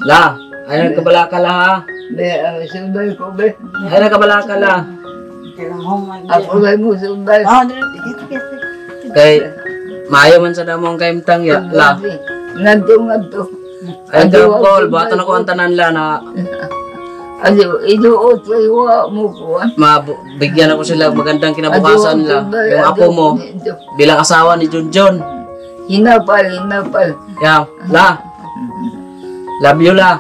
La, ay nagkabalakala ha. Sunday ko be. Ay nagkabalakala. Ako ba mo sunday? Kay maayo man sa damong kaimtang ya. La. Ngadto. Ay Paul, bato na ko ang tanan la na Iduot kayo mo ko. mabigyan ako sila magandang kinabukasan la. Yung apo mo bilang asawa ni Junjun. Hinapal. Ya, la. Love you la.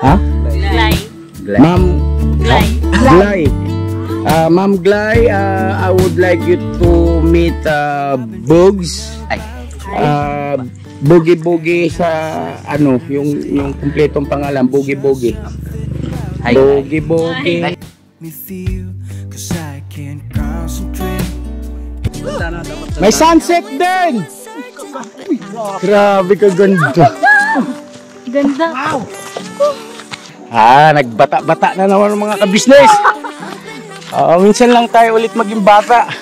Ha? Glay. Ma'am Glay. Glay. Ma'am Glay, I would like you to meet Bugs. Boogie sa ano, yung kumpletong pangalan, Boogie. Boogie. May sunset din! Grabe ka ganda. Ganda. Nagbata-bata na naman ng mga kabisnes. Minsan lang tayo ulit maging bata.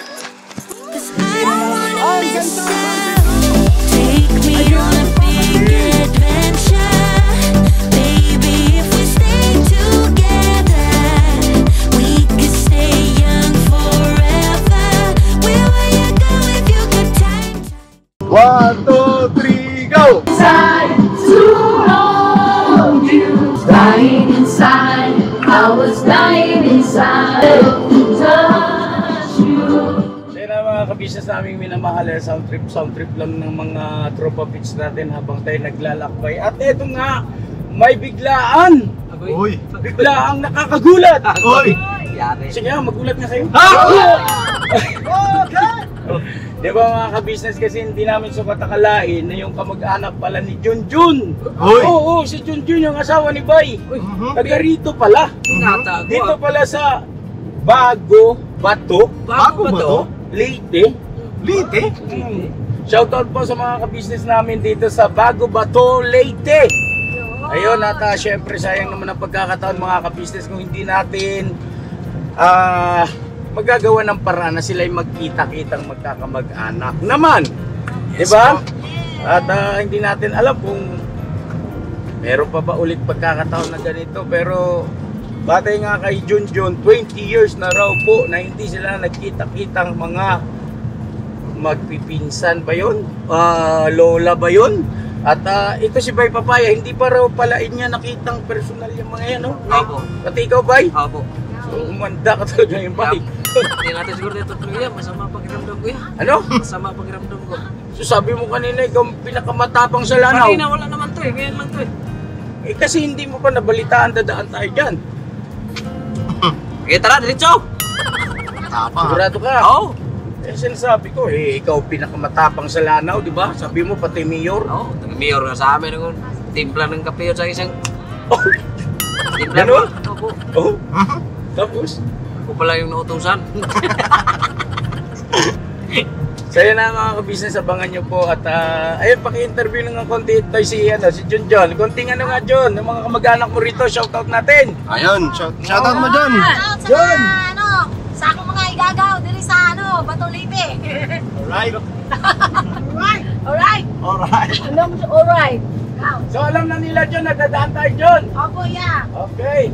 One, two, three, go! Dying inside, I was dying inside. Touch you. Kaya na mga kabisnes naming minamahal, sound trip lang ng mga tropa pits natin habang tayo naglalakbay. At eto nga, may biglaan! Uy! Biglaang nakakagulat! Uy! Sige nga, magulat nga kayo. Di ba mga kabisnes, kasi hindi namin sukat akalain na yung kamag-anak pala ni Junjun. Oo, si Junjun yung asawa ni Bay. Taga rito pala. Dito pala sa Bago Bato. Leyte. Shoutout po sa mga kabisnes namin dito sa Bago Bato, Leyte. Ayun, at syempre sayang naman ang pagkakataon mga kabisnes kung hindi natin magagawa ng paraan na sila'y magkita-kitang magkakamag-anak naman, di ba? At hindi natin alam kung meron pa ba ulit pagkakataon na ganito, pero batay nga kay Junjun, 20 years na raw po na hindi sila nagkita-kitang mga magpipinsan ba yun? Lola ba yun? At ito si Bay Papaya, hindi pa raw pala niya nakitang personal yung mga yan, no? Opo. Pati ikaw, Bay? Opo. So, umanda ka talaga yung Bay. Hindi natin siguro dito tuloy, masama pakiramdam ko yan. Ano? Masama pakiramdam ko. So sabi mo kanina, ikaw ang pinakamatapang sa Lanao. Kanina wala naman to eh, ngayon lang to eh. Eh kasi hindi mo pa nabalitaan, dadaan tayo dyan. Okay, tara, diretso! Sigurado ka? Oo. Eh sinasabi ko, ikaw pinakamatapang sa Lanao, di ba? Sabi mo pati mayor. Oo, mayor nga sa amin ng timpla ng kape sa isang... Oh, Timpla Ganun? ba? Opo. oh. Tapos? Ako pala yung nautusan. So yun na mga kabisnes, abangan nyo po. At ayun, paki-interview na ng konti ito si Junjun. Konting ano nga Jun, ng mga kamag-anak mo rito, shoutout natin. Ayun, shoutout mo dyan. Jun! Sa akong mga igagaw, diri sa Bato Leyte. Alright. Alright. Alright. So alam na nila Jun, nagdadaan tayo Jun. Opo, yeah. Okay.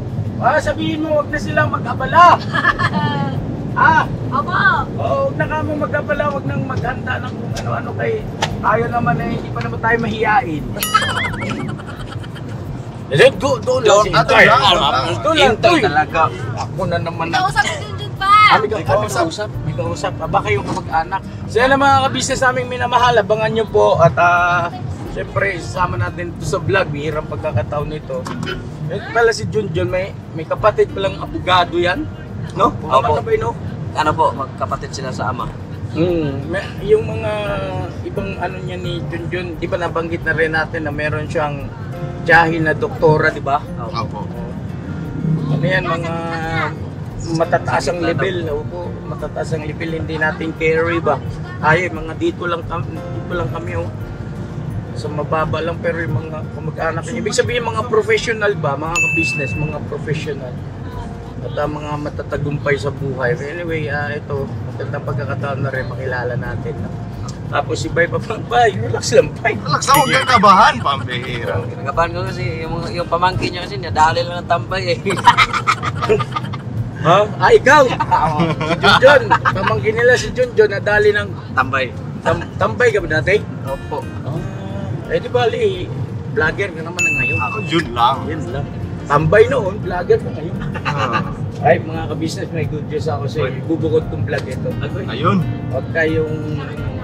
Sabihin mo, huwag na silang mag-abala. Opo. Oo, huwag na kamo mag-abala, huwag nang maghanda ng kung ano-ano kay tayo naman eh, hindi pa naman tayo mahiyain. Let's go, doon lang. Doon lang, talaga. Ako na naman. Kausap si Junjun pa. May kausap. Baka yung kamag-anak. So yan ang mga kabisnes naming minamahal. Abangan nyo po at siyempre isasama natin ito sa vlog. Bihirang pagkakataon nito. Pala si Junjun, may kapatid palang abogado yan. No? Opo. Ano ba yun, no? Ano po, magkapatid sila sa ama. Yung mga ibang ano niya ni Junjun, di ba nabanggit na rin natin na meron siyang tiyahin na doktora, di ba? Opo. Ano yan, mga matataas ang level. Opo, matataas ang level, hindi natin carry ba? Ay, mga dito lang kami, oh. So mababa lang, pero yung mga kamag-anak niya. Ibig sabihin mga professional ba, mga business, mga professional. At mga matatagumpay sa buhay. Anyway, ito, magandang pagkakataon na rin makilala natin. Tapos si Bay pa Bay, relax lang Bay. Relax lang, huwag kang kabahan, pambihira. Kinakabahan ko kasi yung pamangkin niya kasi nadali lang ng tambay eh. Ha? Ikaw! Si Junjun, pamangkin nila si Junjun, nadali ng Tambay. tambay ka ba dati? Opo. Eh di bali, vlogger ka naman na ngayon. Ako, yun lang. Yun lang. Tambay noon, vlogger ka ngayon. Ah, Ay, mga ka-business, may good news ako sa inyo. Bubukod kong vlog ito. ayun. Huwag kayong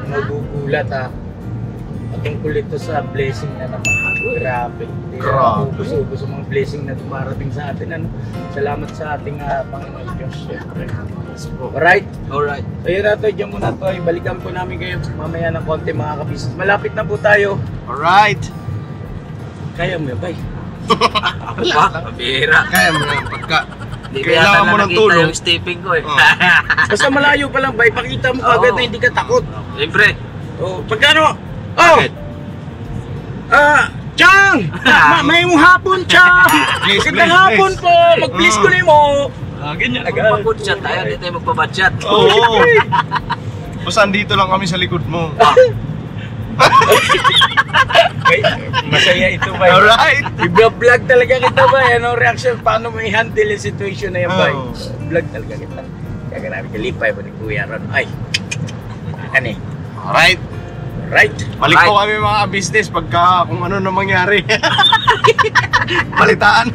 magugulat ha. Tungkol ito sa blessing na naman. Grabe. Grabe. Ubus-ubus ang mga blessing na dumarating sa atin. Ano? Salamat sa ating Panginoon Diyos. Siyempre. Alright? Alright. So yun na to, dyan muna to. Balikan po namin kayo mamaya ng konti mga ka-business. Malapit na po tayo. Alright. Kaya mo yun, bay. Pabira. Kaya mo yan, pagka Hindi ko kailangan yata mo ng nakita tulong. yung stepping ko eh. Oh. Basta malayo pa lang, bay. Pakita mo agad na hindi ka takot. Siyempre. Oh, pagkano? Oh! Bakit? Chang! May mong hapon, Chang! Please, Gandang please, hapon please. po! Mag-please ko ni mo! Ganyan. Magpapudchat tayo, hindi tayo magpabadchat. Oo. Basta andito lang kami sa likod mo. Okay, masaya ito, bay. Alright. I-vlog talaga kita, bay. Anong reaction? Paano may handle yung situation na yan, bay? Oh. Vlog talaga kita. Kaya namin kalipay po ni Kuya Ron. Ay! Ano eh? Alright. Right? Balik po kami mga business pagka kung ano na mangyari. Balitaan.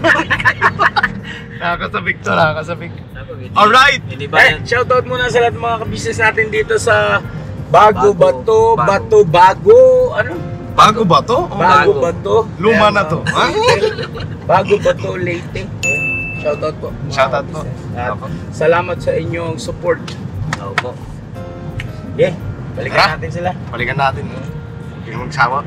Nakakasabik to, nakakasabik. Alright. Hindi ba yan? Shoutout muna sa lahat ng mga ka-business natin dito sa Bago Bago. Bato, ano? Bago ba to? Bago Bago. Bato. Luma Ayan, na to. Ha? Bago Bato, Leyte. Shoutout po. mga Shoutout po. ka-business. At salamat sa inyong support. Opo. Yeah, balikan Tara. natin sila. Balikan natin. Huwag kayong magsawa.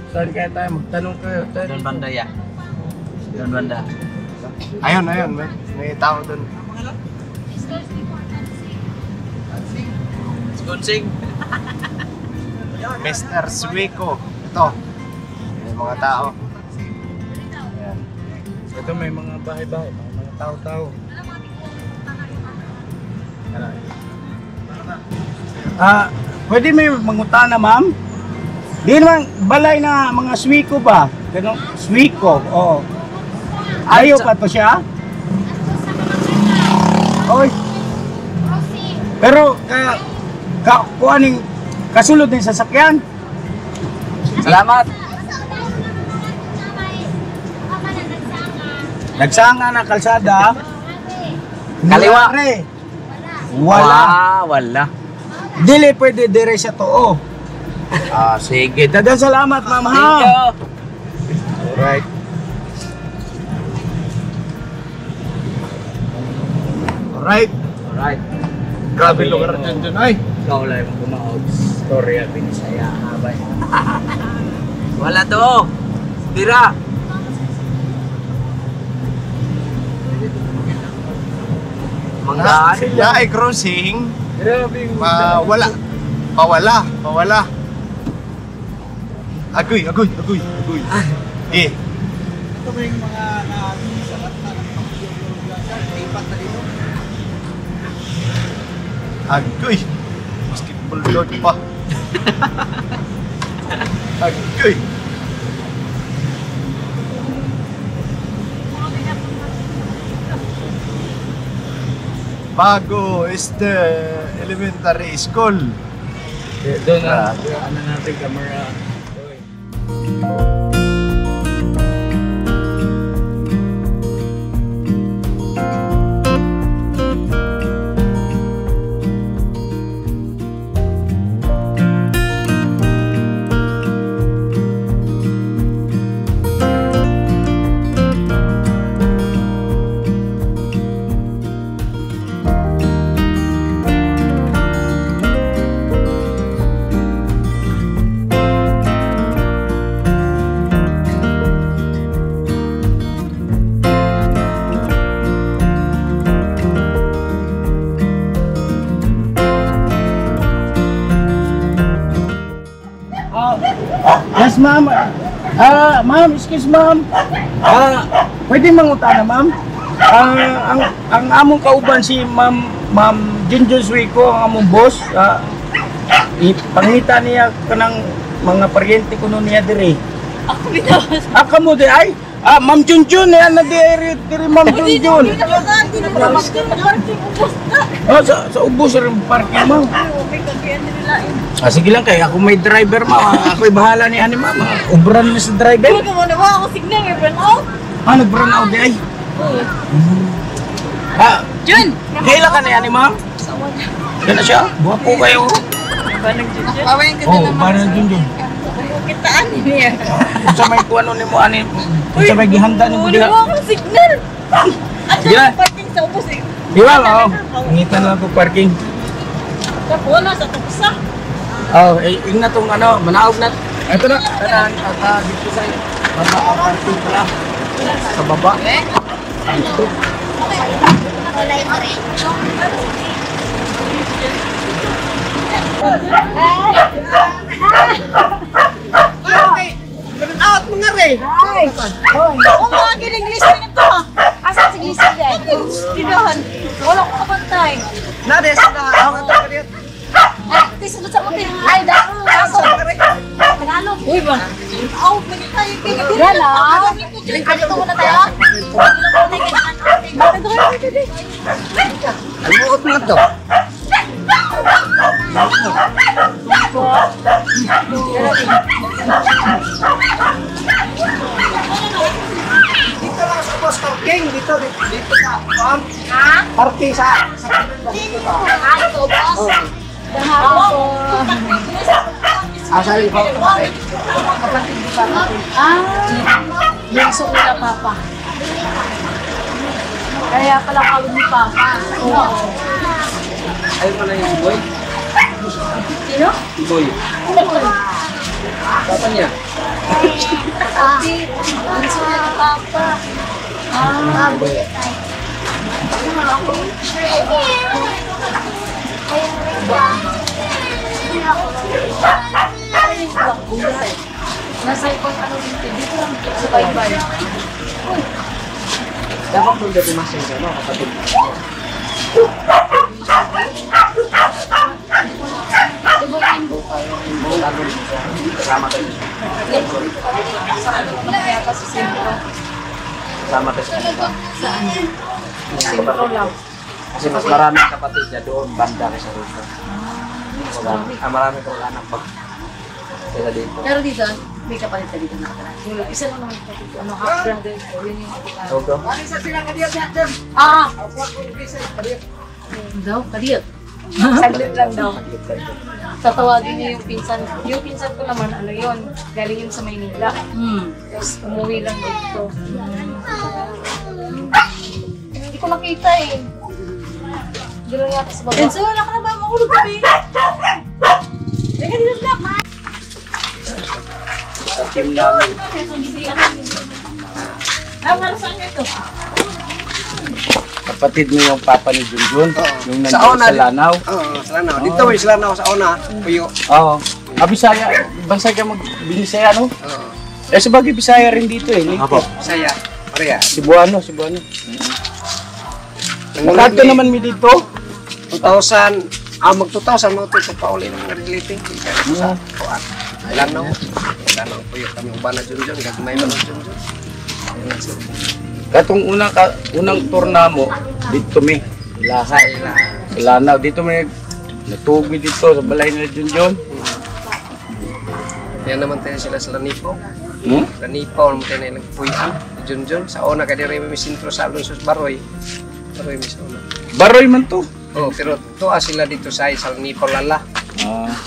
Saan kaya tayo? Magtanong kayo. Doon banda ya. Doon banda. Ayun, ayun. May tao doon. Sponsing. Mr. Suico. Ito. May mga tao. Ayan. Ito may mga bahay-bahay, mga tao-tao. Pwede may mangutana, ma'am? Di naman balay na mga Suico ba? Ganun, Suico, oo. Ayaw pa to siya? Oy. Pero, kuaning kasulod din sasakyan. Salamat. Nagsanga na kalsada. Kaliwa. Nangyari. Wala. Wala. Dili pwede dire sa too. Sige. Dadan salamat, ma'am ha. Thank you. Alright. Alright. Alright. Grabe lugar dyan ay. Ikaw lang yung gumawa. Storya, binisaya, habay. Wala to. Tira. Manggaan. Sila ay crossing. Grabe. Pawala. Agoy. Eh. Ito ba yung mga salat na lipat na dito? Agoy. Basketball court pa. Agoy. Bago is the elementary school. Doon na, ano natin camera. Yes, ma'am. Ma'am, excuse ma'am. Pwede mangutana, ma'am? Ang among kauban si Ma'am Junjun Suico, ang among boss. Ipangita niya kanang mga paryente ko nun niya dire. Ako bitawas. Aka mo di ay? Ma'am Junjun, yan na dire Ma'am Junjun. Hindi na parking ubos na. Sa ubos rin parking, ma'am. May kagyan nilain. Sige lang kayo, ako may driver, ma'am. Ako'y bahala ni ani, ma'am. Ubran na sa driver. Huwag mo na ba ako signal may burn out? Nag-burn out di ay? Jun! Kailan ka na yan, ma'am? Yan na siya? Buha po kayo. Banang Jun Jun? Oo, parang dun dun. Kitaan niya. Kung sa may kuwan ni mo, ani, kung sa may gihanda ni mo, di Wala ba? akong signal. At Sige na. sa parking sa ubos eh. Di ba, oo. Pangitan lang ko parking. Sa puno, sa tukusa. Ingna tong ano, manaog na. Ito na. Tanan, dito sa baba ang parking pala. Sa baba. Dito. Out mga re. Ay. Oo mga giling-English na ito ha. Asan si English din? Tinohan. Wala ko kapantay. Nades na. Ako ka dito. Ay, sunod sa kapatid. Ay, dahil. Kaso. Tagalog. Uy ba? Out na tayo. Yan lang. Dito muna tayo. Bakit ko kayo dito? Aluot na to. Dito lang sa boss parking. Dito sa ma'am. Parking sa dito to. Ay, ito, boss. Dahapon po. Asali ko. Yung suko na papa. Kaya pala kawin ni papa. Oo. Ayun pala yung boy. Sino? Boy. Papa niya. Yung suko na papa. Nasa ikon ano dito lang sa baybay. Dapat nung dati masing ka, no? Kapatid. Kasama kayo. Kaya kasi sentro. Sama tayo sa kanila. Saan? Sintro lang. Kasi mas maraming kapatid niya doon, banda kaysa rito. Marami ko anak pag sila dito. Pero dito, may kapatid ka dito nakatara. Isa lang naman kapatid ko. Ano, half brother ko. Yun yung kapatid. Okay. Ah! Daw, kadiyot. Saglit lang daw. Tatawagin niya yung pinsan. Yung pinsan ko naman, ano yun, galing yun sa Maynila. Tapos umuwi lang dito. Hindi ko nakita eh. Hindi lang yata sa baba. Enzo, wala ka na ba? Mahulog kami. Teka, dito na. Sa team namin. Para saan nyo ito? Kapatid mo yung papa ni Junjun, yung Sa nandiyan Ona, sa Lanao. Oo, sa Lanao. Dito may sa Lanao, sa Ona. Puyo. Oo. Bisaya, basta ka mag-Bisaya, no? Oo. Eh, sabagay Bisaya rin dito eh. Apo. Saya. Pareha. Cebuano. Nagkakto naman mi dito. 2000, mag-2000, mag-2000 pa uli ng mga relating. Sa Kuan. Lanao. Lanao puyo. Kami uban na Junjun. Gagmay na ng Junjun. Katong unang tour na mo, dito mi. Lahat. Sa Lanao. Dito mi natugmi dito sa balay nila Junjun. Yan naman tayo sila sa Lanipo. Hmm? Lanipo, naman tayo nilang puyan. Junjun. Sa Ona, kaya rin may sintro sa Alonsos Baroy. Baroy may sa Ona. Baroy man to. Oh, pero tuwa sila dito sa Lanipo Lala.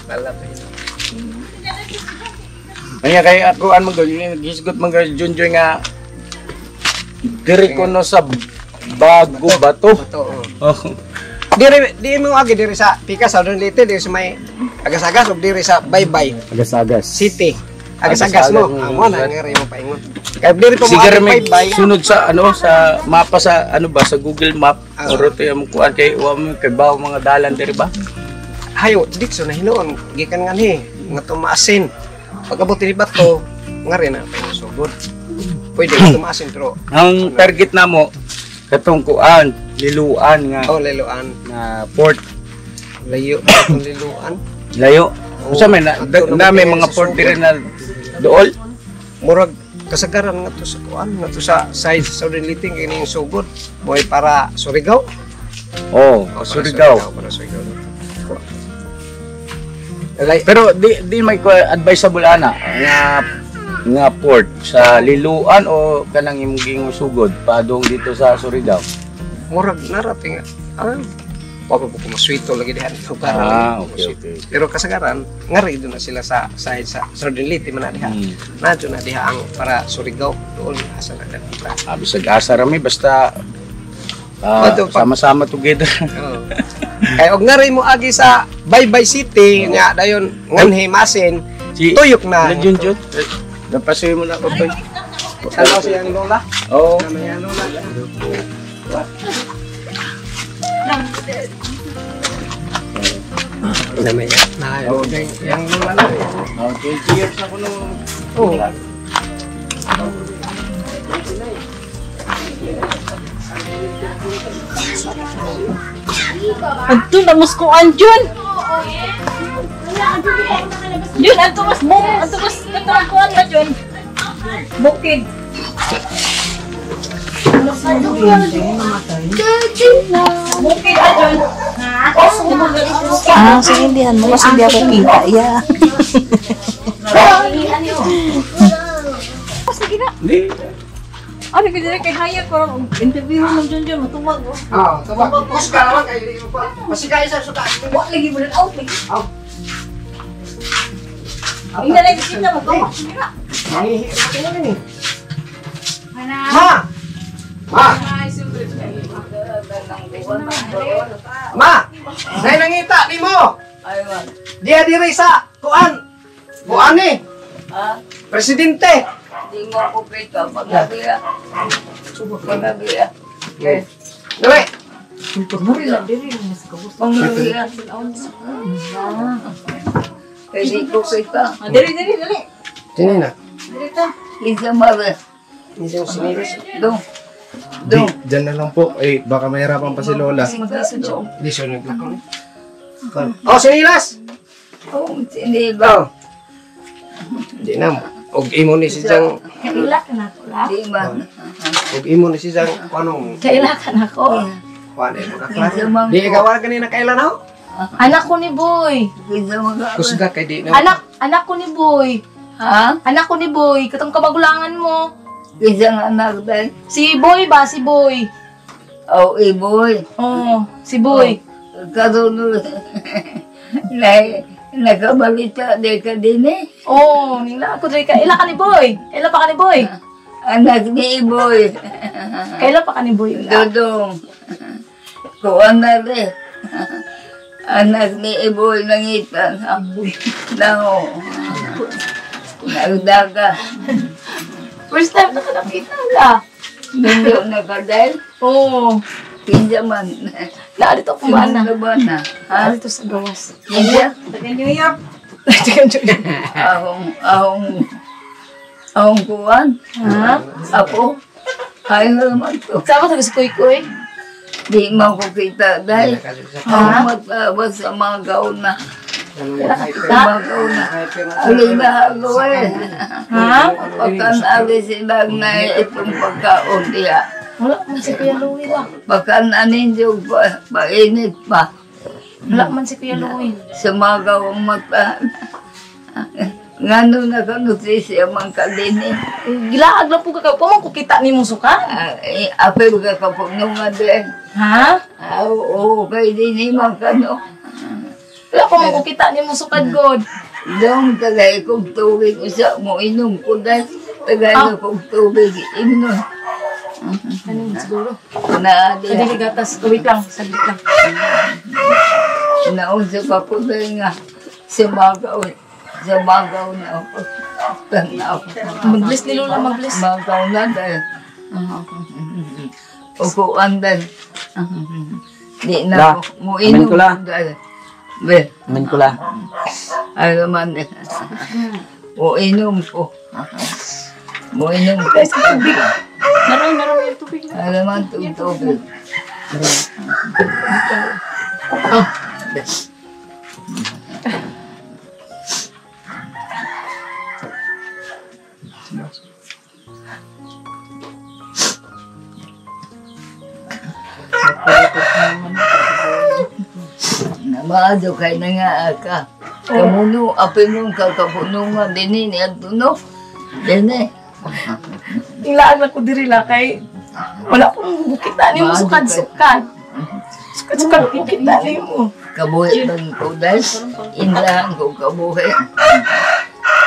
Lala to yun. Kaya kay ako an maghisgot Junjun nga diri ko no sa bago ba to? Bato, oh. Diri mo agi diri sa Pikas sa Leyte diri sa may Agas-agas ug diri sa Baybay Agas-agas. City. Agas-agas mo. Amo na ngari mo paingon. Kay diri pa mo Siguro agi may Baybay. sunod sa sa mapa sa sa Google Map or to yung kuan kay wa mo kay bawo mga dalan diri ba? Hayo dito na hinuon gikan nganhi nga tumasin. Pagabot ni bato ngari na paingon sugod. Pwede tumasin pero Ang target namo katong kuan, liluan nga leluan na port layo ang liluan. layo. Usa may na may mga port diri na dool. Murag kasagaran nga to sa kuan nga to sa side sa Southern Liting kini sugod boy para Surigao. Oh, Para Surigao. Para Surigao. Pero di may advisable ana nga port sa liluan o kanang imong sugod padung dito sa Surigao. Murag narating Papa ko maswito lagi dihan to para. Okay. Pero kasagaran ngari doon na sila sa side sa Southern Liting man na diha. Nadyo na diha ang para Surigao doon asa na kita. Bisag asa rami basta sama-sama together. Oo. Kay og ngari mo agi sa Baybay City nga dayon nganhi masin tuyok na. Junjun. Napasuy mo na ko to. Ano siyang lola? Oo. Namaya lola. Namaya. Yang lola na. 20 years na ko nung Adto na mas kuan Jun. Jun, adto mas mo, adto mas kuan na Jun. Bukid. Bukid na Jun. Sige, hindihan mo kasi hindi ako kita. Yeah. Sige na. Hindi. Ano ka dili kay Hayat ko interview mo Jun Jun matungwag mo. Tubag. Puska naman kayo. Masigay sa suka. Wa lagi mo na out lagi. Hindi na kita mo to. Sige na. Mangihi ko ni. Ana. Ma! Ma! Nay nangita di mo. Dia diri sa kuan. Kuan ni. Presidente. Di mo ako pita. Paglabiya. Paglabiya. Okay. Dali. Paglabiya. Pwede ko pita. Dali. Dini na. Dali ta. Isa mara. Isang sinilis. Dong. Diyan na lang po. Baka mahirapan pa si Lola. Di siya naglakon. Oh, sinilas. Oh, hindi ba? Oh. Di na. Og imo ni siyang Kaila ka na ko la. Di ba? og imo ni siyang kuno Kaila ka na ko. kuan mo ka. Di ikaw kanina kailan ako? Anak ko ni Boy. Kisa mga... Kusga kay di na. Anak ko ni Boy. Ha? Anak ko ni Boy. Katong kabagulangan mo. Kisa nga anak dahil. Si Boy ba? Si Boy. Oh, iboy. Oo, si Boy. Karunod. Nakabalita di ka din eh. Oo, nila ako dre ka. Ila ka ni Boy. Ila pa ka ni Boy. Anak ni iboy. Kaila pa ka ni Boy. Ila. Dodong. Kuwan na rin. Anak ni iboy nangitan. Nao. Nagdaga. First time na ka nakita la. Hindi nakadal. Oo. Kinsa man. Dito ko ba na? Bana. Ha? Dito sa gawas. Kinsa? Tagan nyo yap. Ahong kuwan. Ha? Ako. Kaya naman to. Sama taga si Kuy-Kuy. Di mo ko kita dahil. Ako matawad sa mga gaon na. Sa mga gaon na. Alin na ako eh. Ha? Pagkan alis silang na itong pagkaon diya. Wala man si Kuya Louie ba? Pagkan anin yung painit pa. Wala man si Kuya Louie. Sa mga gaong mata. Ngano na kanuti siya mga kalini. Gilaag lang po ka. Pumang kukita ni mo suka? Apel ka kapunungan din. Ha? Oo, kay din mga kano. Wala pa man kukita ni mo sukad God. Doon tagay kong tubig usa mo inom ko dahil tagay kong tubig inom. Ano yun siguro? Na Sa diligatas. Wait lang. Saglit lang. naunsa pa ko dahil nga sumagaw na ako. Tanaw. Mag-bless ni Lola, mag-bless. Magaw na dahil. Upuan dahil. Di na ako. Mo inom ko dahil. Be. Amin ko la. Ay naman eh. Mo inom ko. Mo inom ko. Naroon yung tubig. Ay naman tubig. Namado kay na nga ka. Kamuno, apin mong kakapunungan din at tuno. Dene. Ilaan lang ko diri la kay wala pong bukita ni mo sukad-sukad. Sukad-sukad bukita ni mo. Kabuhi bang ko dahil. Indahan ko kabuhi.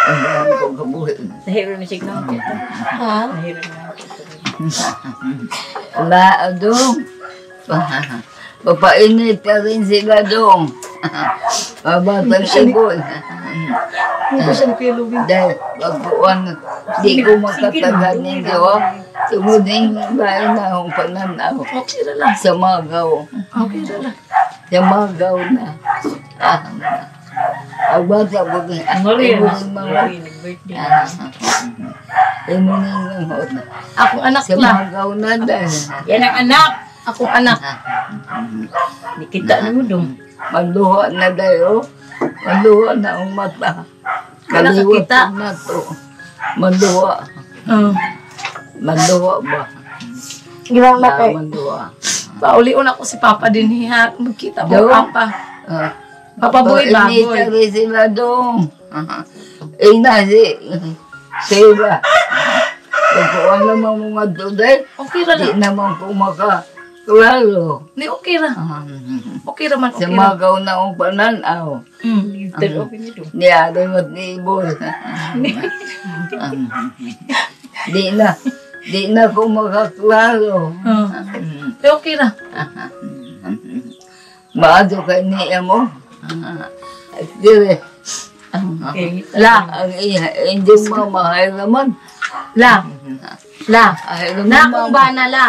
Indahan ko kabuhi. Nahiro na signal. Ha? Nahiro na. Wala, adong. Papainit ka rin sila dong. Mabatang ibon. Hindi ko siya ni Kuya Louie. Dahil pagkuhan, di ko makatagal ninyo. Sumudin bahay na akong pananaw. Okay na lang. Sa magaw. Okay na lang. Sa magaw na. Ang bata ko din. Ang mga. Nag-birthday. Imunin lang na. Akong anak Sa lang. magaw na dahil. Yan ang anak. Akong anak. Nikita na mo dong. Maluha na dahil. Maluha na ang mata. Wala Kaliwat kakita. na to. Maluha. Maluha ba? Gilang na kay. Maluha. Paulion ako si Papa din hiya. Magkita mo Daw? Papa. Papa Boy, baboy. Initari sila dong. Ina si Sila. Pagkuhan naman mga tuday. Okay ra Di lang. naman po makaklaro. Ni okay ra. Okay ra man, Sa okay ra. magaw na akong pananaw. Turn off niyo dong. Niyari mo't ni Ibol. Di na ko makaklaro. Okay ra. Maado kay niya mo. Dire. La. Ang hindi mo mahal naman. La. La. Ay, Na akong bana la.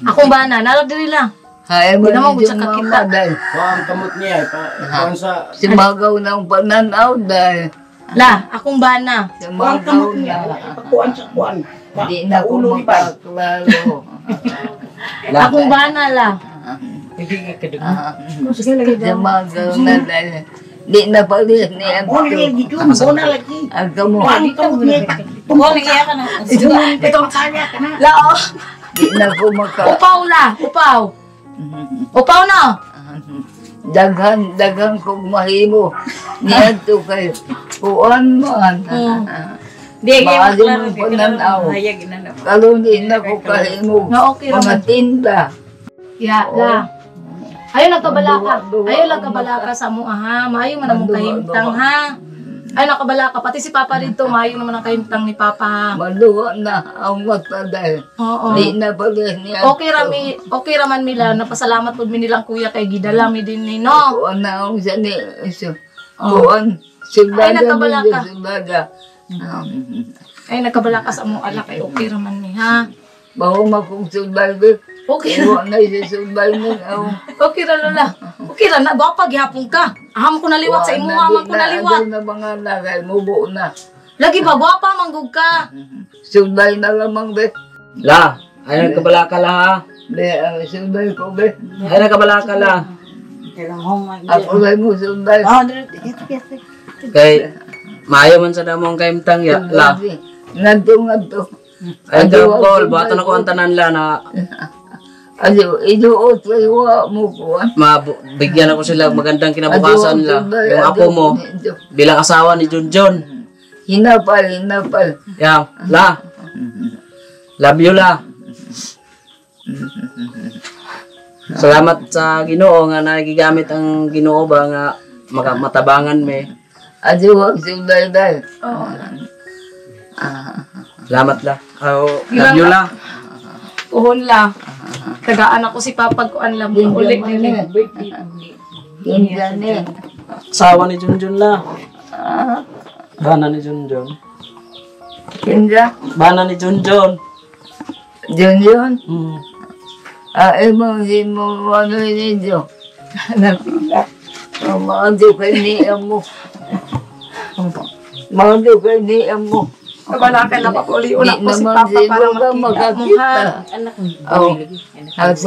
Akong bana. Nalo diri la. Hay mo Di naman ni ko sa mama kakita. dahil. Kuhaan kamot niya. Kuhaan sa... Si magaw ng pananaw dahil. La. Akong bana. Si magaw na. Kuhaan sa kuhaan. Di na ko makaklaro. Akong bana la. Nagiging ka dong. Si magaw na dahil. Di na palit niya. Aga mo. Huwag nagiya ka na. Itong kanya ka na. Lao. Di na ko maka... Upaw la. Upaw. Upaw na. Daghan ko mahimo. Niadto kay kuan man. Di, Maali mo pananaw. Hayag na na. Kalunin na ko kahimo. Na okay Mga raman. tinda. Ya, la. Ayaw nagkabalaka sa mo ha. Maayo man among kahimtang ha. Ayaw nakabalaka pati si Papa rito, maayo naman ang kahimtang ni Papa ha. Maluwa na ang mata dahil. Oo. Di na pala niya. Okay raman mila, napasalamat pud mi nilang kuya kay gidala mi din ni no. Kuan na ako sa ni. Kuan. Sibada Ay, nagkabalaka. Sibada. Ay nagkabalaka sa mo ala kay okay raman ni ha. Bago makong sibada. Okay Kuha na isa sibada ako. Okay ra lola. Okay ra na gwapa gihapon ka. Aham ko naliwat sa imo, amang ko naliwat. Ano na mga nakay, mubo na. Lagi ba gwapa manggug ka. Subay na lamang be. La, ay nagkabalaka la ha. Be, subay ko be. Ay nagkabalaka la. Ako lang mo subay. Kay, maayo man sa damong kaimtang ya, la. Ngadto. Ay, Tropol, bato na ko ang tanan la na Ano, iduot kayo mo kuhan. mabigyan ako sila magandang kinabukasan la. Yung apo mo, bilang asawa ni Junjun. Hinapal. Ya, la. Love you la. Salamat sa Ginoo nga nagigamit ang Ginoo ba nga matabangan me. Adi wag subay dahil. Salamat la. Love you la. Puhon la. Tagaan ako si Papa kuan lang ulit nila. Kinsan Asawa ni Junjun la. Bana ni Junjun. Kinsa? Bana ni Junjun. Yun. Mo ano ninyo. Napila. Maado kay niya mo. Kabala ka lang ako ulit ko si Papa para makita mo ha.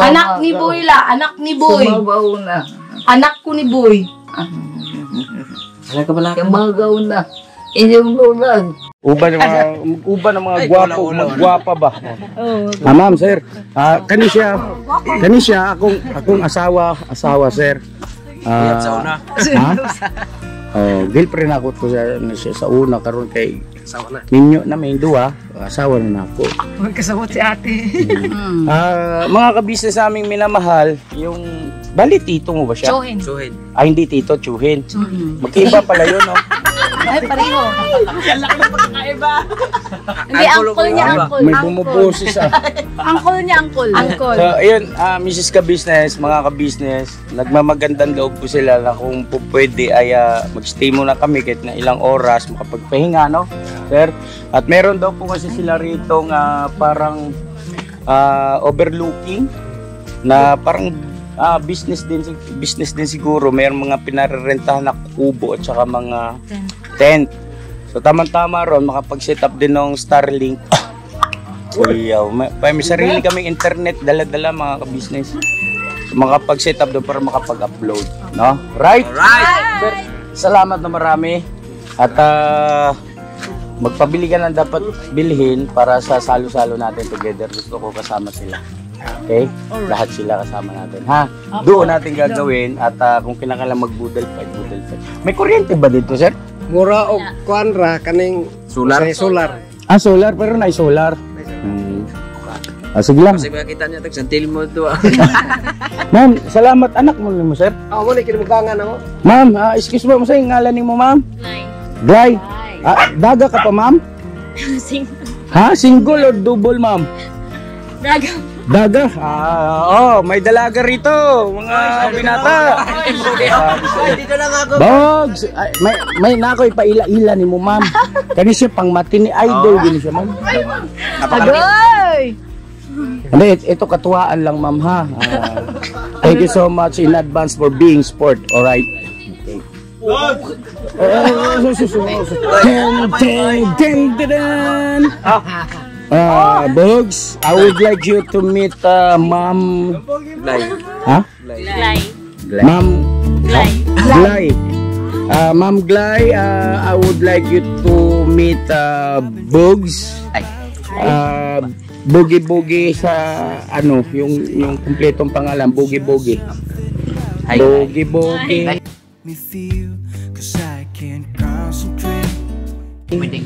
Anak ni Boy la, anak ni Boy. Sumabaw na. Anak ko ni Boy. Ano ka pala? Kamagaw na. Inyong lulan. Uban ng mga gwapo, magwapa ba? Ma'am, sir. Kani siya akong asawa, sir. Girlfriend ako to siya sa una karon kay ninyo na may duwa, asawa na ako. Magkasabot si ate. Mga kabisnes naming minamahal, yung bali tito mo ba siya? Chuhin. Ay hindi tito, Chuhin. Magkaiba pala yun, no? Ay, pareho. Hindi, uncle niya, uncle. May bumuboses Uncle niya, uncle. So, ayun, Mrs. Ka-Business, mga ka-business, nagmamagandang loob po sila na kung po pwede ay mag-stay muna kami kahit na ilang oras, makapagpahinga, no? Sir? At meron daw po kasi sila rito nga parang overlooking na parang business din siguro. Mayroong mga pinarerentahan na kubo at saka mga tent. So tama-tama ron, makapag-set up din ng Starlink. Kuyaw. May sarili kaming internet, dala-dala mga ka-business. So, makapag-set up doon para makapag-upload. No? Right? Sir, salamat na marami. At magpabili ka ng dapat bilhin para sa salo-salo natin together. Gusto ko kasama sila. Okay? Lahat sila kasama natin. Ha? Doon natin gagawin at kung kinakailangan mag-budal fight. May kuryente ba dito, sir? Mura o kuanra kaning Solar? solar. Solar. Pero na solar. Sige lang. Kasi makita niya tagsantil mo ito. Ma'am, salamat. Anak mo mo, sir. Mo ni kinumugangan ako. Ma'am, excuse mo sa ngalan mo, ma'am? Glay. Daga ka pa, ma'am? Ha? Single or double, ma'am? Daga? May dalaga rito, mga binata. Dito lang ako. Bogs! May nakoy paila-ila ni mo, ma'am. Kani siya pang matini idol din siya, ma'am. Agoy! Hindi, ito katuwaan lang, ma'am, ha. Thank you so much in advance for being sport, alright? Bogs, I would like you to meet Ma'am Glay. Ha? Glay. Ma'am Glay. Glay. Ma'am Glay, I would like you to meet Bugs. Boogie sa ano, yung kumpletong pangalan, Boogie. Boogie. Me feel, 'cause I can't concentrate. Ay,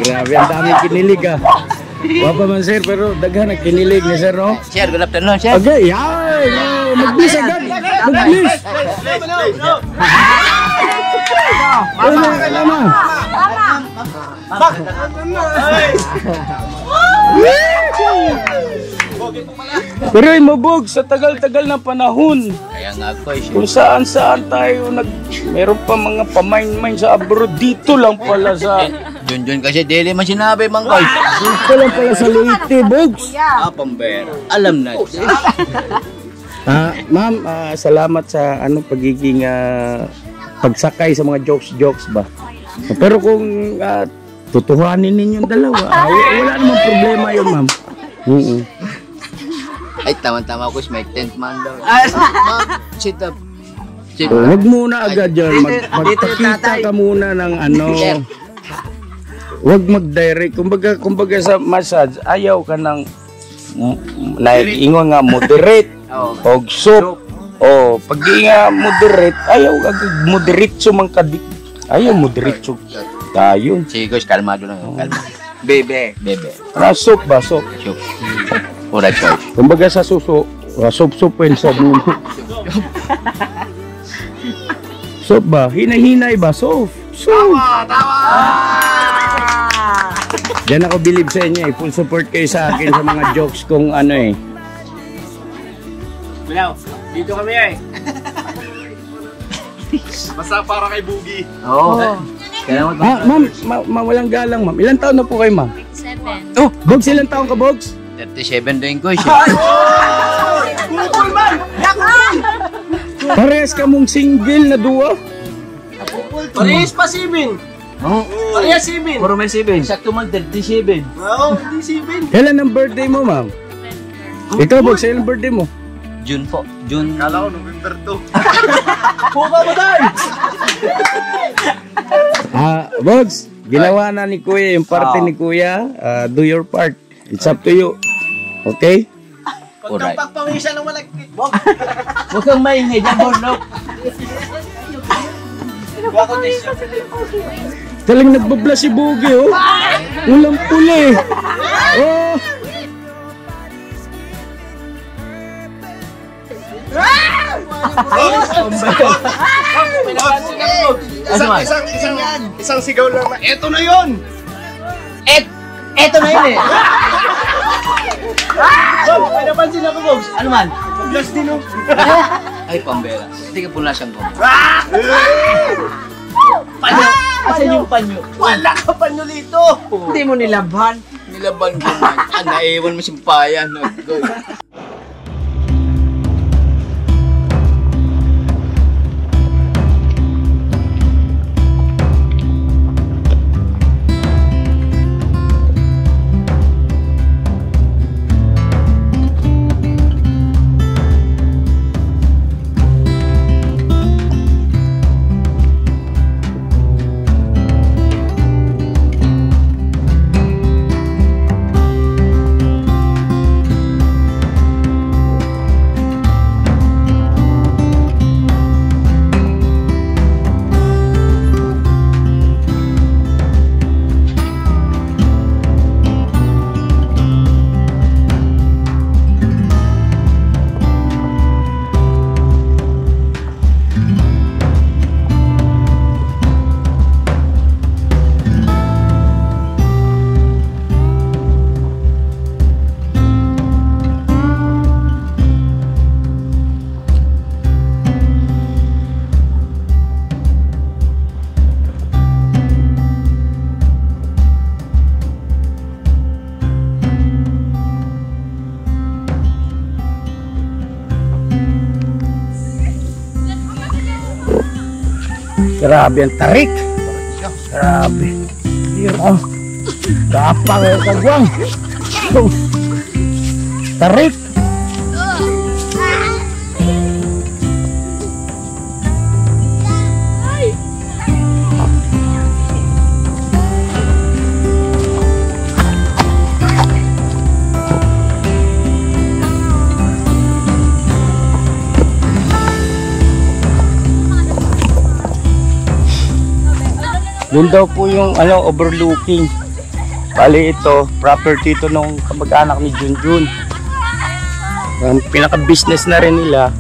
grabe, ang daming kinilig Wapa man sir, pero daghan ang kinilig ni sir, no? Sir, good afternoon, sir. Okay, ay, mag-bliss agad. Mag-bliss. Lama. Pero imubog sa tagal-tagal na panahon. Kaya nga ako Kung saan-saan tayo meron pa mga pamain-main sa abroad, dito lang pala sa Junjun kasi dili man sinabi man guys. dito lang pala sa Leyte, Bugs. Pambera. Alam na. Ma'am, salamat sa pagiging pagsakay sa mga jokes ba. Pero kung tutuhanin ninyong dalawa, wala namang problema yun, ma'am. Ay, tama-tama ko, may tent man daw. Ma'am, sit up. Huwag muna agad yan. Magpakita ka muna ng Huwag mag-direct. Kumbaga sa massage, ayaw ka ng naiingon nga moderate. O soup. O pag nga moderate, ayaw ka moderate man kadik. Ayaw moderate tayo. Sige, guys, kalmado lang. Kalma. Bebe. Soup ba? Soup. Ura, choice. Kumbaga sa suso, soup-soupin sa dulo. Soup ba? Hinay-hinay ba? Soup. Diyan ako believe sa inyo Full support kayo sa akin sa mga jokes kung Milaw, dito kami Basta para kay Boogie. Ma'am, walang galang ma'am. Ilang taon na po kayo ma'am? 7. Oh, Bogs, ilang taon ka Bogs? 37 din ko. Pupul man! Parehas ka mong single na duwa? Parehas pa 7. Parehas 7. Puro may 7. Sakto man 37. Oo, hindi 7. Kailan ang birthday mo ma'am? Ikaw Bogs, kailan ang birthday mo? June po. June. Kala ko November 2. Puka mo tayo! Bogs, ginawa na ni Kuya yung parte ni Kuya. Do your part. It's up to you. Okay? Pagkang pagpawisan ng malagkit. Huwag kang maingay dyan, Bornok. Talang nagbabla si Boogie, oh. Ulang pula, Oh. Isang sigaw lang na, eto na yun! Eto na yun Bob, may napansin ako, Bob. Ano man? Plus din, oh. Ay, pambera. Hindi ka punasan ko. Panyo! Asan yung panyo? Wala ka panyo dito! Hindi mo nilaban. Nilaban ko man. Naiwan mo simpayan. Grabe ang tarik. Grabe. Oh. Gapang yung kagwang. Oh. Tarik. Doon daw po yung overlooking. Bali ito, property ito nung kamag-anak ni Junjun. Ang pinaka-business na rin nila.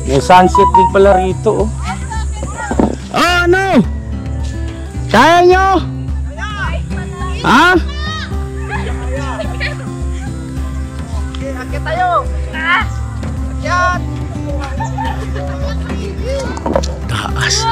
May sunset din pala rito. Oh. Ano? Kaya nyo? Ha? Akit tayo! Akit! Taas.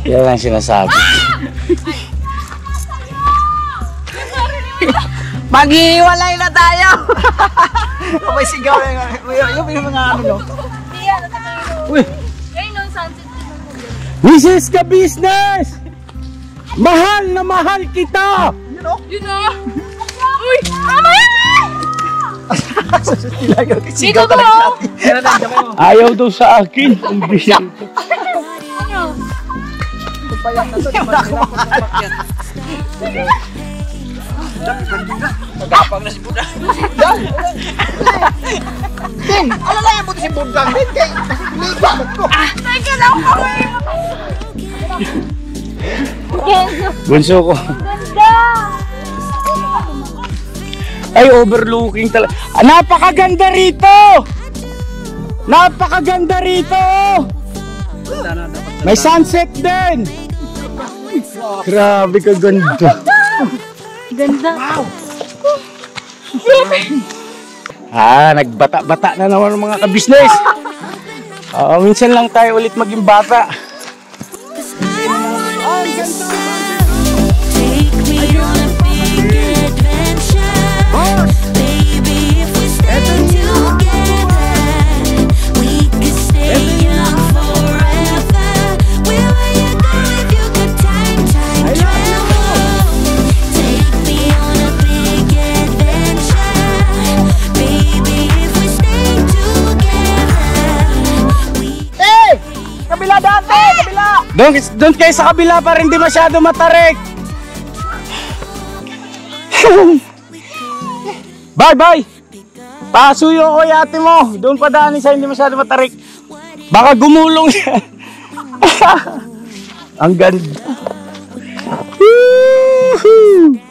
Yan lang sinasabi. Maghihiwalay na tayo! May sigaw yung mga ano, no? Uy! This is the business! Mahal na mahal kita! Yun o! Uy! Tama yan! Dito ko! Ayaw daw sa akin. Magapang na si Buddha. Din! Alalayan mo ito si Buddha. Din kay... Ligat ko. Teka lang po! Bunso ko. Ganda! Ay, overlooking talaga. Napakaganda rito! Napakaganda rito! May sunset din! Grabe kaganda. Ganda! Wow! Nagbata-bata na naman ng mga kabisnes. Minsan lang tayo ulit maging bata. Doon kayo sa kabila para hindi masyado matarik. Bye bye. Pasuyo ko yung ate mo. Doon pa daanin sa hindi masyado matarik. Baka gumulong siya. Ang ganda. Woohoo!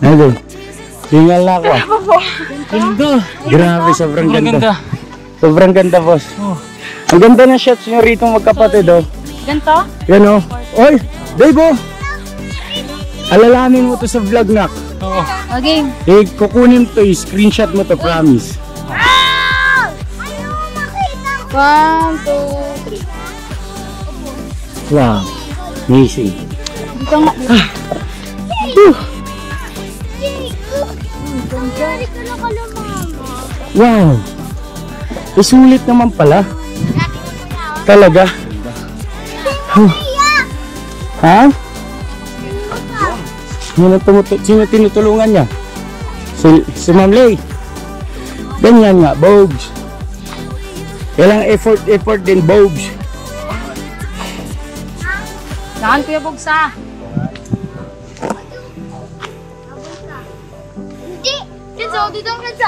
Ano? Tinggal na ako. Ganda. Grabe, sobrang ganda. Sobrang ganda, boss. Ang ganda ng shots nyo rito magkapatid, oh. Ganto? Yan, oh. Oy, Dave, oh. Alalahanin mo to sa vlog, nak. Oo. Okay. Kukunin to, screenshot mo to, promise. 1, 2, 3. Wow. Amazing. Dito nga. Wow! Isulit naman pala. Talaga? Ha? Sino tinutulungan niya? Si Ma'am Lay. Ganyan nga, Bogs. Kailangan effort din, Bogs. Saan Kuya Bugsa? Hindi!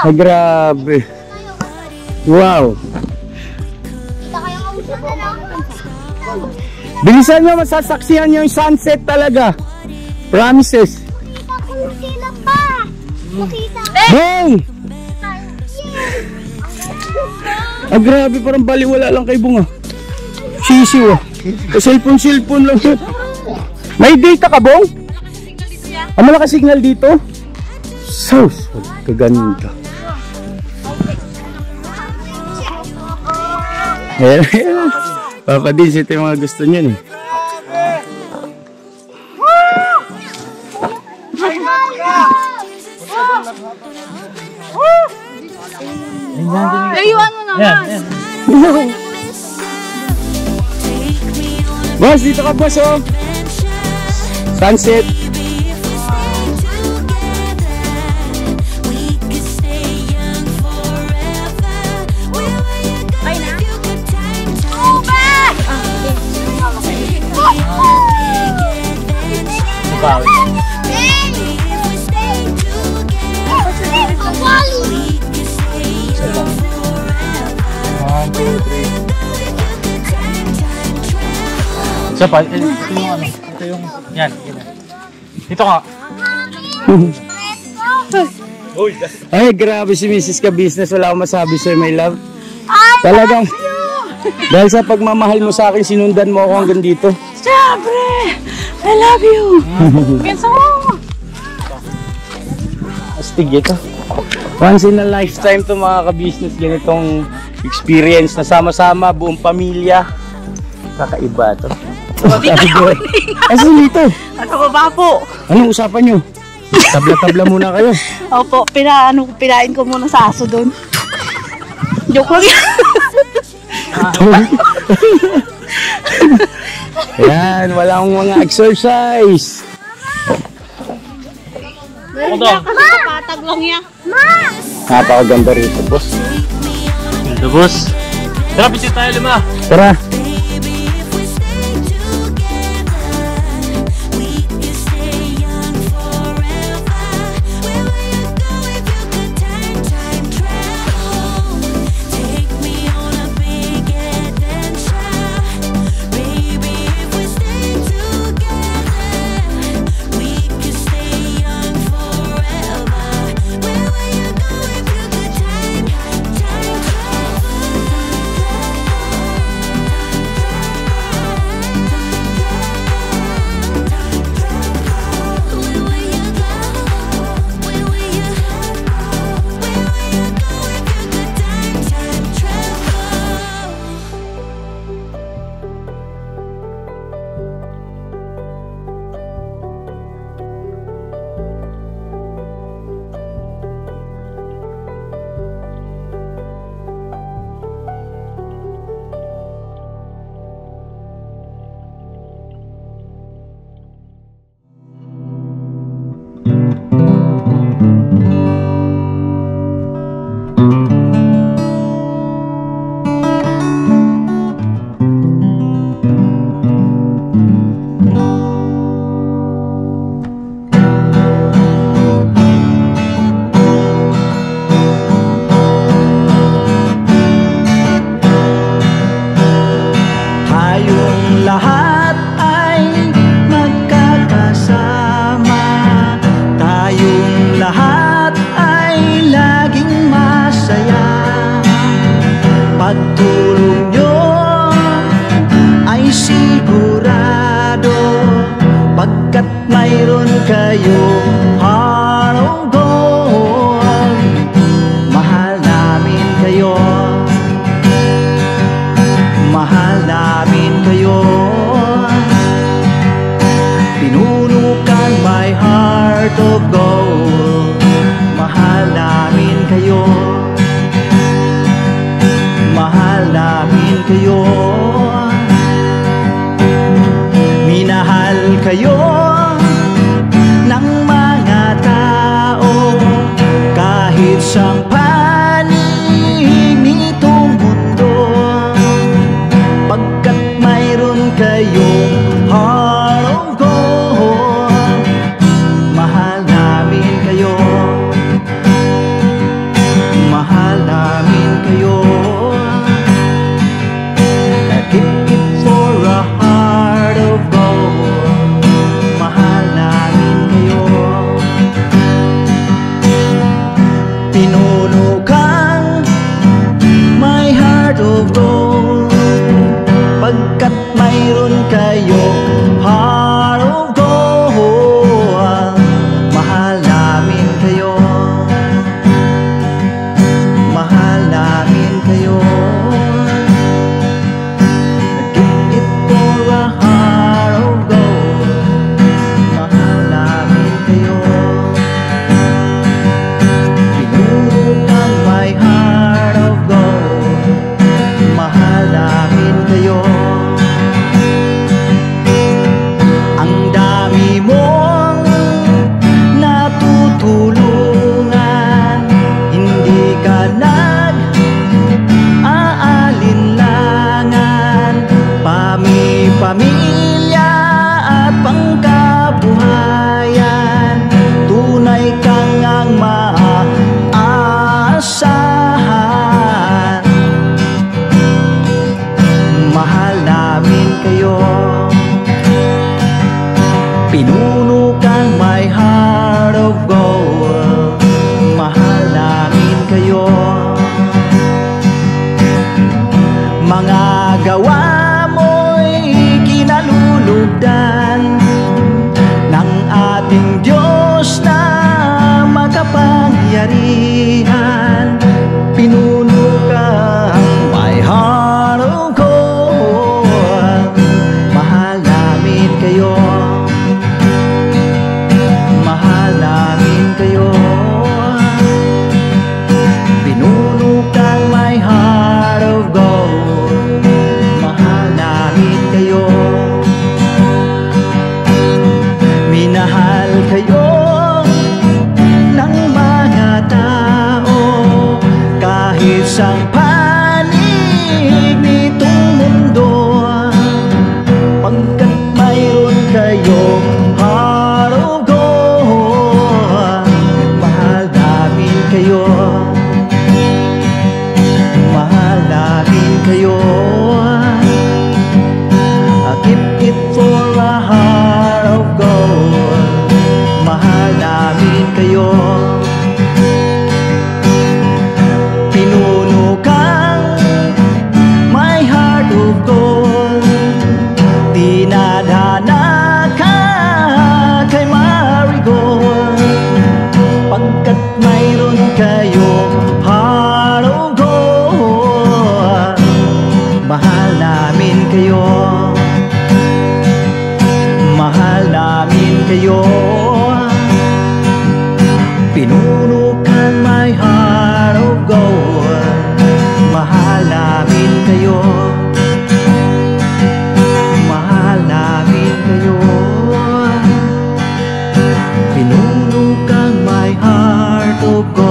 Ay, grabe. Wow. Bilisan nyo, masasaksihan nyo yung sunset talaga. Promises. Bong! Ah, grabe, parang baliwala lang kay Bong ah. Sisiw ah. Cellphone lang. May data ka, Bong? Ah, malakas signal dito? Sus, kaganda. Ayan. Papa din, ito yung mga gusto nyo eh. Layuan mo naman. Boss, dito ka boss oh. Sunset. Isa pa, ito yung ano, ito yung, yan. Ito ka. Ay, grabe si Mrs. Ka-Business, wala akong masabi sa'yo, my love. Talagang, dahil sa pagmamahal mo sa akin, sinundan mo ako hanggang dito. Siyempre! I love you! Kenso! Astig ito. Once in a lifetime to mga ka-business, ganitong experience na sama-sama, buong pamilya. Kakaiba to. Asan dito? Ano ba po? Anong usapan nyo? Tabla-tabla muna kayo. Opo, pinain ko muna sa aso doon. Joke lang yan. Ayan, wala akong mga exercise. Patag lang yan. Napakaganda rito, boss. Ito, boss. Tara, pisit tayo lima. Tara. Pagtulong nyo ay sigurado, pagkat mayroon kayo heart of gold. Mahal namin kayo, mahal namin kayo. Pinunukan my heart of gold. Mahal namin kayo, mahal namin kayo. Minahal kayo ng mga tao kahit sa panig nitong mundo, pagkat mayroon kayong heart of gold. Mahal namin kayo, Pinuno kang my heart of gold. Mahal namin kayo. Mga gawa mo'y kinalulugdan ng ating Diyos na makapangyarihan. Pinuno kang my heart of gold. Mahal namin kayo. Mahal namin kayo. Pinuno kang my heart of gold. Mahal namin kayo. Minahal kayo ng mga tao kahit sang panig nitong mundo, pagkat mayroon kayong heart of gold. Mahal namin kayo. Mahal namin kayo. I keep it for a heart of gold. Mahal namin kayo. Pinuno kang my heart of gold. Dinadhana ka kay Marigold, pagkat mayroon kayong heart of gold. Mahal namin kayo. Mahal namin kayo. Pinuno kang my heart of gold. Mahal namin kayo. Mahal namin kayo. Pinuno kang my heart of gold.